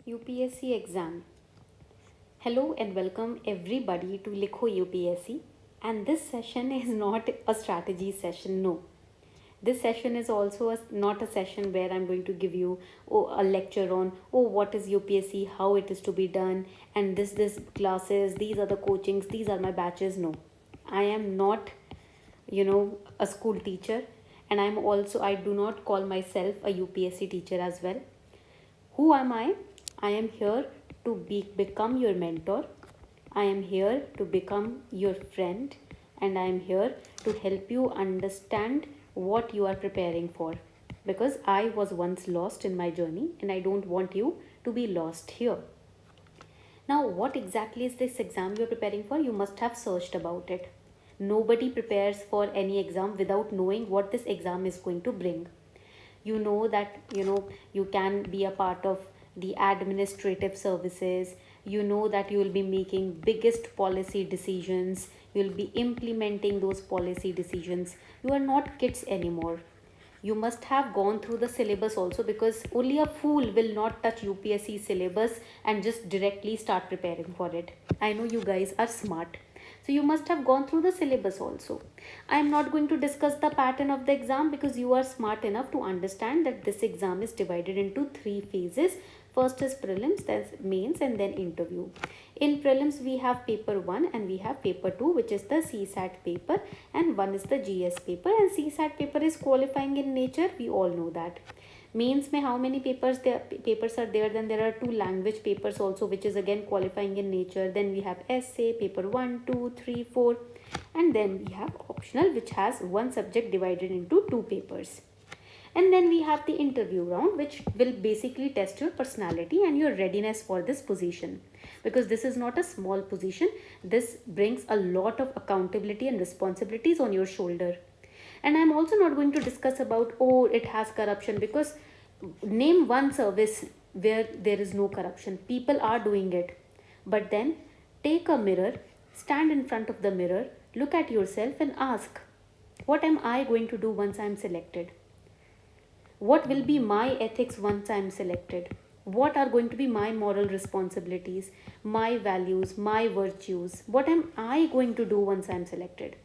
UPSC exam. Hello and welcome everybody to Likho UPSC. And this session is not a strategy session, no. This session is also not a session where I'm going to give you a lecture on what is UPSC, how it is to be done, and this classes, these are the coachings, these are my batches. No, I am not a school teacher, and I do not call myself a UPSC teacher as well. Who am I? I am here to become your mentor. I am here to become your friend, and I am here to help you understand what you are preparing for, because I was once lost in my journey and I don't want you to be lost here. Now, what exactly is this exam you're preparing for? You must have searched about it. Nobody prepares for any exam without knowing what this exam is going to bring. You know that you can be a part of the administrative services. You know that you will be making biggest policy decisions. You will be implementing those policy decisions. You are not kids anymore. You must have gone through the syllabus also, because only a fool will not touch UPSC syllabus and just directly start preparing for it. I know you guys are smart. So you must have gone through the syllabus also. I am not going to discuss the pattern of the exam, because you are smart enough to understand that this exam is divided into 3 phases. First is prelims, then mains, and then interview. In prelims, we have paper 1 and we have paper 2, which is the CSAT paper, and one is the GS paper. And CSAT paper is qualifying in nature, we all know that. Mains mein how many papers are there? Then there are 2 language papers also, which is again qualifying in nature. Then we have essay paper 1, 2, 3, 4, and then we have optional, which has one subject divided into 2 papers. And then we have the interview round, which will basically test your personality and your readiness for this position, because this is not a small position. This brings a lot of accountability and responsibilities on your shoulder. And I'm also not going to discuss about it has corruption, because name one service where there is no corruption. People are doing it. But then take a mirror, stand in front of the mirror, look at yourself and ask, what am I going to do once I'm selected? What will be my ethics once I'm selected? What are going to be my moral responsibilities, my values, my virtues? What am I going to do once I'm selected?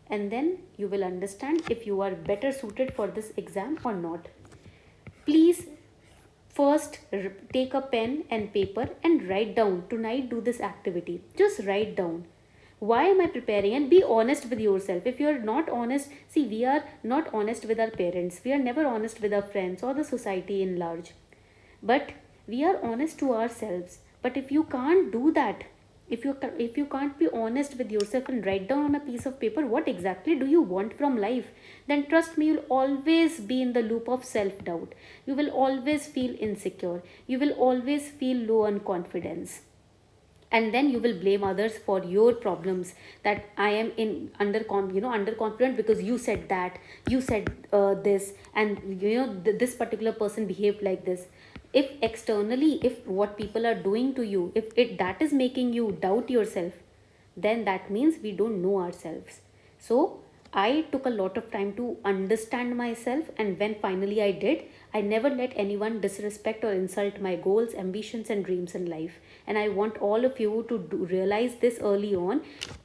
And then you will understand if you are better suited for this exam or not. Please first take a pen and paper and write down. Tonight, do this activity. Just write down. Why am I preparing? And be honest with yourself. If you are not honest, see, we are not honest with our parents. We are never honest with our friends or the society in large. But we are honest to ourselves. But if you can't do that, if you can't be honest with yourself and write down on a piece of paper what exactly do you want from life, then trust me, you'll always be in the loop of self doubt. You will always feel insecure. You will always feel low on confidence. And then you will blame others for your problems, that I am underconfident because you said that, you said this, and this particular person behaved like this. If externally, if what people are doing to you, if that is making you doubt yourself, then that means we don't know ourselves. So I took a lot of time to understand myself, and when finally I did, I never let anyone disrespect or insult my goals, ambitions, and dreams in life. And I want all of you to realize this early on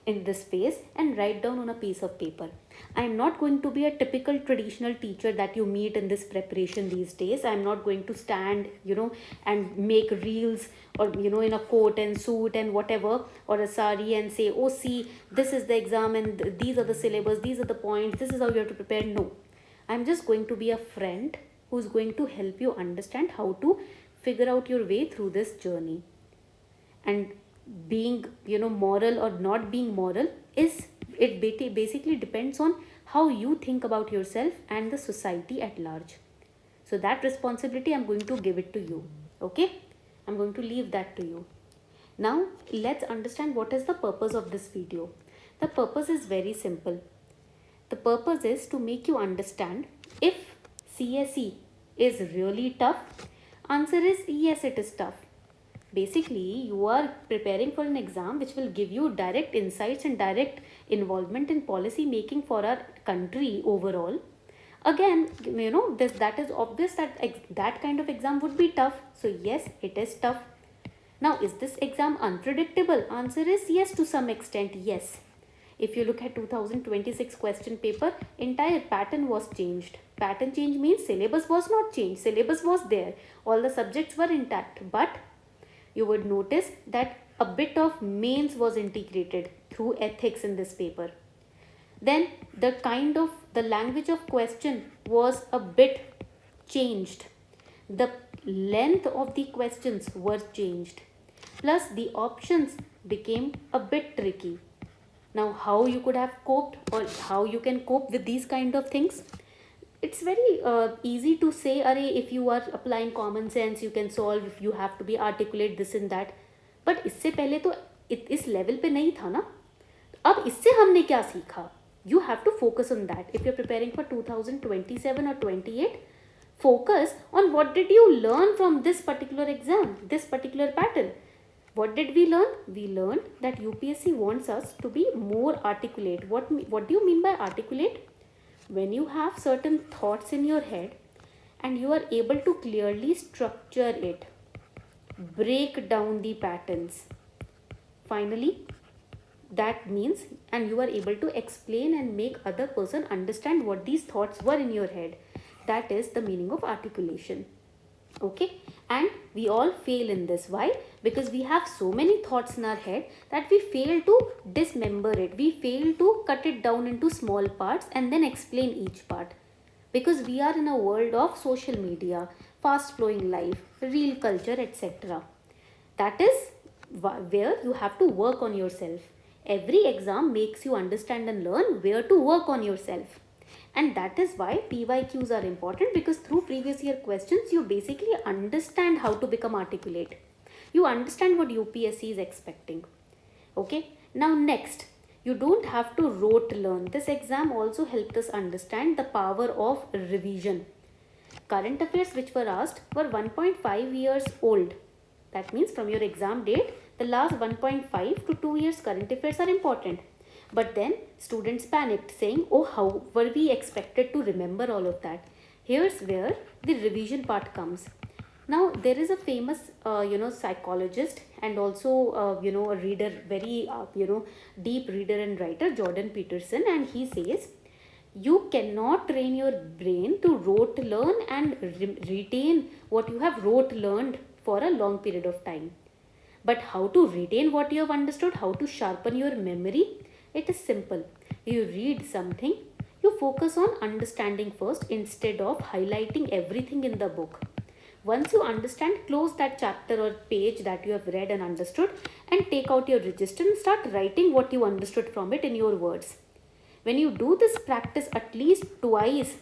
in this phase and write down on a piece of paper. I am not going to be a typical traditional teacher that you meet in this preparation these days. I am not going to stand, and make reels, or, in a coat and suit and whatever, or a sari, and say, oh, see, this is the exam and these are the syllabus, these are the points, this is how you have to prepare. No, I'm just going to be a friend who's going to help you understand how to figure out your way through this journey. And being moral or not being moral basically depends on how you think about yourself and the society at large. So that responsibility, I'm going to give it to you. Okay, I'm going to leave that to you. Now let's understand what is the purpose of this video. The purpose is very simple. The purpose is to make you understand if CSE is really tough. Answer is yes, it is tough. Basically, you are preparing for an exam which will give you direct insights and direct involvement in policy making for our country overall. Again, that is obvious that that kind of exam would be tough. So yes, it is tough. Now, is this exam unpredictable? Answer is yes, to some extent, yes. If you look at 2026 question paper, entire pattern was changed. Pattern change means syllabus was not changed. Syllabus was there. All the subjects were intact. But you would notice that a bit of mains was integrated through ethics in this paper. Then the language of question was a bit changed. The length of the questions were changed. Plus the options became a bit tricky. Now, how you could have coped, or how you can cope with these kind of things? It's very easy to say, if you are applying common sense, you can solve, if you have to be articulate this and that. But इससे पहले तो इस level पे नहीं था ना. अब इससे हमने क्या सीखा? You have to focus on that. If you're preparing for 2027 or 28, focus on what did you learn from this particular exam, this particular pattern. What did we learn? We learned that UPSC wants us to be more articulate. What do you mean by articulate? When you have certain thoughts in your head and you are able to clearly structure it, break down the patterns. Finally, that means, and you are able to explain and make other person understand what these thoughts were in your head. That is the meaning of articulation. Okay, and we all fail in this. Why? Because we have so many thoughts in our head that we fail to dismember it. We fail to cut it down into small parts and then explain each part. Because we are in a world of social media, fast flowing life, reel culture, etc. That is where you have to work on yourself. Every exam makes you understand and learn where to work on yourself. And that is why PYQs are important, because through previous year questions, you basically understand how to become articulate. You understand what UPSC is expecting. Okay. Now next, you don't have to rote learn. This exam also helped us understand the power of revision. Current affairs which were asked were 1.5 years old. That means from your exam date, the last 1.5 to 2 years current affairs are important. But then students panicked, saying, oh, how were we expected to remember all of that? Here's where the revision part comes. Now, there is a famous, psychologist and also, a reader, very, deep reader and writer, Jordan Peterson, and he says, you cannot train your brain to rote learn and retain what you have rote learned for a long period of time. But how to retain what you have understood, how to sharpen your memory? It is simple. You read something, you focus on understanding first instead of highlighting everything in the book. Once you understand, close that chapter or page that you have read and understood and take out your register and start writing what you understood from it in your words. When you do this practice at least twice,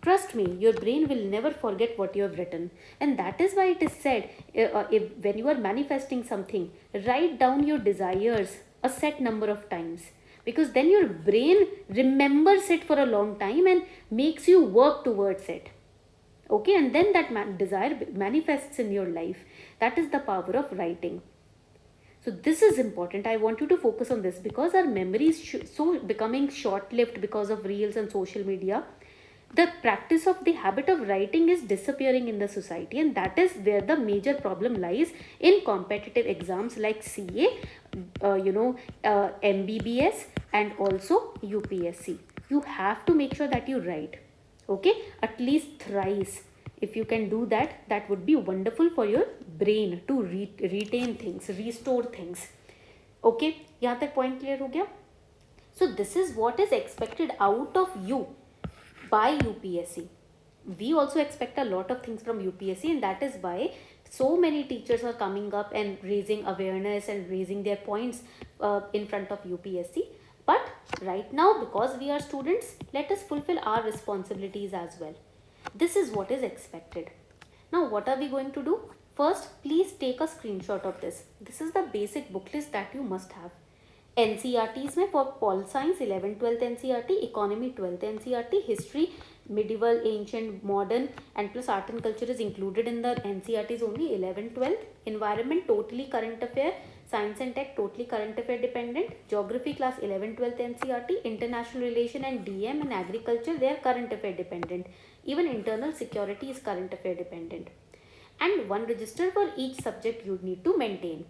trust me, your brain will never forget what you have written. And that is why it is said, when you are manifesting something, write down your desires a set number of times. Because then your brain remembers it for a long time and makes you work towards it. Okay, and then that desire manifests in your life. That is the power of writing. So this is important. I want you to focus on this, because our memory is so becoming short-lived because of reels and social media. The practice of the habit of writing is disappearing in the society, and that is where the major problem lies in competitive exams like CA, MBBS and also UPSC. You have to make sure that you write, okay, at least thrice. If you can do that, that would be wonderful for your brain to retain things, restore things. Okay, यहाँ तक point clear हो गया? So this is what is expected out of you by UPSC. We also expect a lot of things from UPSC, and that is why so many teachers are coming up and raising awareness and raising their points in front of UPSC. But right now, because we are students, let us fulfill our responsibilities as well. This is what is expected. Now, what are we going to do? First, please take a screenshot of this. This is the basic book list that you must have. NCRTs में for Pol Science 11th 12th NCRT, Economy 12th NCRT, History medieval, ancient, modern, and plus art and culture is included in the NCERTs only. 11, 12. Environment totally current affair. Science and tech totally current affair dependent. Geography class 11, 12th NCERT. International relation and DM and agriculture, they are current affair dependent. Even internal security is current affair dependent. And one register for each subject you need to maintain.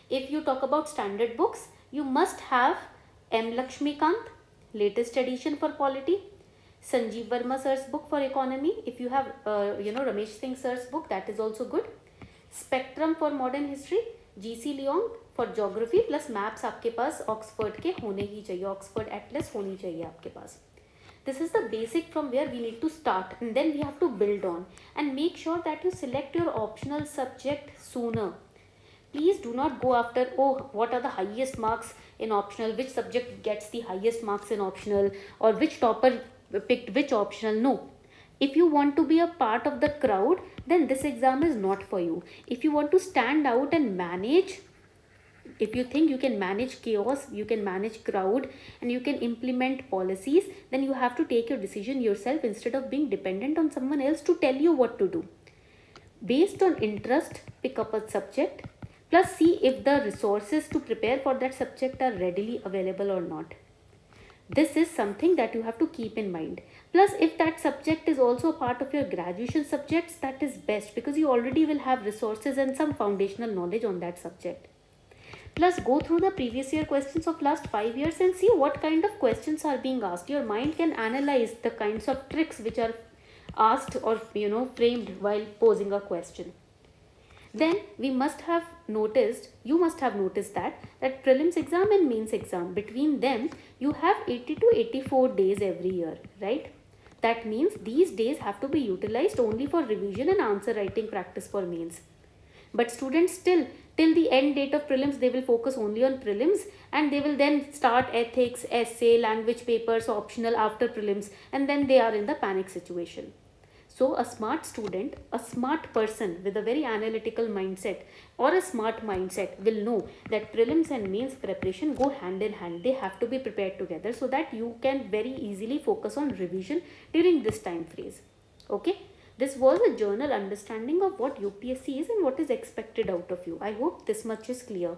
If you talk about standard books, you must have M. Lakshmikant, latest edition for polity, Sanjeev Verma sir's book for economy. If you have Ramesh Singh sir's book, that is also good. Spectrum for modern history, GC Leong for geography, plus maps आपके पास Oxford के होने ही चाहिए, Oxford Atlas होनी चाहिए आपके पास. This is the basic from where we need to start, and then we have to build on, and make sure that you select your optional subject sooner. Please do not go after, oh, what are the highest marks in optional, which subject gets the highest marks in optional, or which topper picked which optional. No. If you want to be a part of the crowd, then this exam is not for you. If you want to stand out and manage, if you think you can manage chaos, you can manage crowd, and you can implement policies, then you have to take your decision yourself instead of being dependent on someone else to tell you what to do. Based on interest, pick up a subject, plus see if the resources to prepare for that subject are readily available or not. This is something that you have to keep in mind. Plus, if that subject is also a part of your graduation subjects, that is best, because you already will have resources and some foundational knowledge on that subject. Plus, go through the previous year questions of last 5 years and see what kind of questions are being asked. Your mind can analyze the kinds of tricks which are asked or framed while posing a question. Then you must have noticed that prelims exam and mains exam, between them you have 80 to 84 days every year, right? That means these days have to be utilized only for revision and answer writing practice for mains. But students still, till the end date of prelims, they will focus only on prelims, and they will then start ethics, essay, language papers optional after prelims, and then they are in the panic situation. So a smart student, a smart person with a very analytical mindset or a smart mindset will know that prelims and mains preparation go hand in hand. They have to be prepared together so that you can very easily focus on revision during this time phase. Okay. This was a general understanding of what UPSC is and what is expected out of you. I hope this much is clear.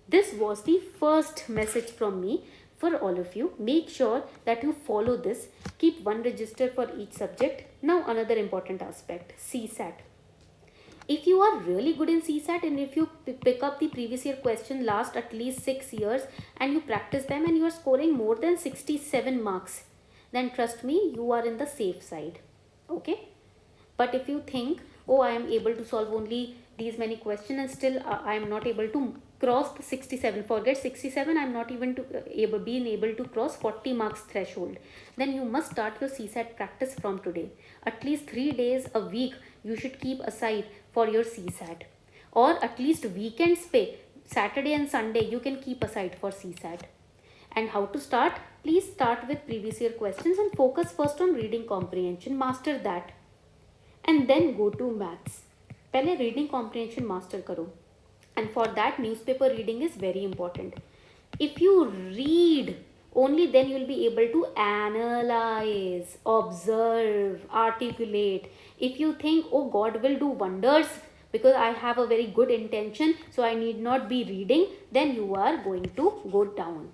This was the first message from me for all of you. Make sure that you follow this. Keep one register for each subject. Now another important aspect, CSAT. If you are really good in CSAT, and if you pick up the previous year question last at least 6 years and you practice them and you are scoring more than 67 marks, then trust me, you are in the safe side. Okay? But if you think, oh, I am able to solve only these many questions and still I am not able to cross the 67, forget 67, I am not even being able to cross 40 marks threshold, then you must start your CSAT practice from today. At least 3 days a week you should keep aside for your CSAT, or at least weekends pay, Saturday and Sunday you can keep aside for CSAT. And how to start? Please start with previous year questions and focus first on reading comprehension, master that, and then go to maths. पहले reading comprehension master करो, and for that newspaper reading is very important. If you read, only then you will be able to analyze, observe, articulate. If you think, oh, God will do wonders because I have a very good intention, so I need not be reading, then you are going to go down.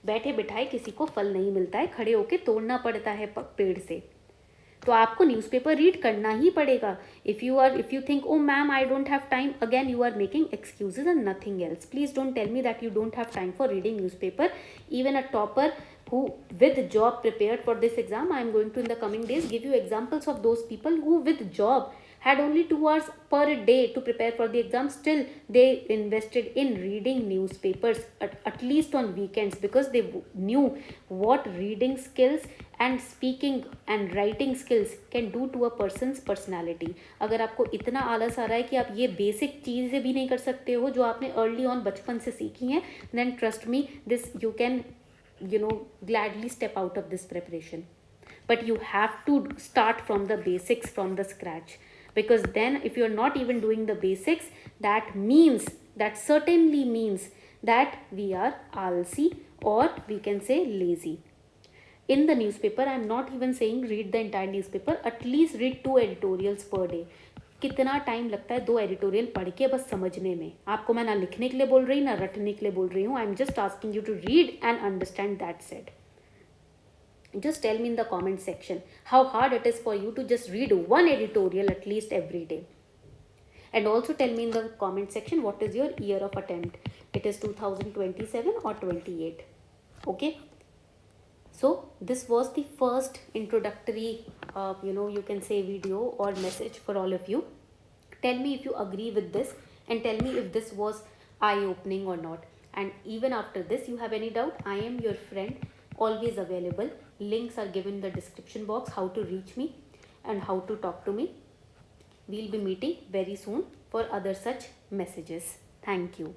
बैठे बिठाए किसी को फल नहीं मिलता है, खड़े होके तोड़ना पड़ता है पेड़ से. तो आपको न्यूज़पेपर रीड करना ही पड़ेगा. If you think, oh ma'am I don't have time, again you are making excuses and nothing else. Please don't tell me that you don't have time for reading newspaper. Even a topper who with job prepared for this exam, I am going to in the coming days give you examples of those people who with job had only 2 hours per day to prepare for the exam. Still they invested in reading newspapers at least on weekends, because they knew what reading skills and speaking and writing skills can do to a person's personality. अगर आपको इतना आलस आ रहा है कि आप ये basic चीज़ें भी नहीं कर सकते हो जो आपने अर्ली ऑन बचपन से सीखी हैं, then trust me, this you can gladly step out of this preparation. But you have to start from the basics, from the scratch, because then if you're not even doing the basics, that certainly means that we are alsi, or we can say lazy. in the newspaper. I am not even saying read the entire newspaper, at least read 2 editorials per day. कितना time लगता है 2 editorial पढ़ के बस समझने में? आपको मैं ना लिखने के लिए बोल रही ना रटने के लिए बोल रही हूँ. I am just asking you to read and understand that set. Just tell me in the comment section how hard it is for you to just read one editorial at least every day. And also tell me in the comment section what is your year of attempt. It is 2027 or 28. Okay. So this was the first introductory you can say video or message for all of you. Tell me if you agree with this and tell me if this was eye-opening or not. And even after this you have any doubt, I am your friend, always available. Links are given in the description box, how to reach me and how to talk to me. We'll be meeting very soon for other such messages. Thank you.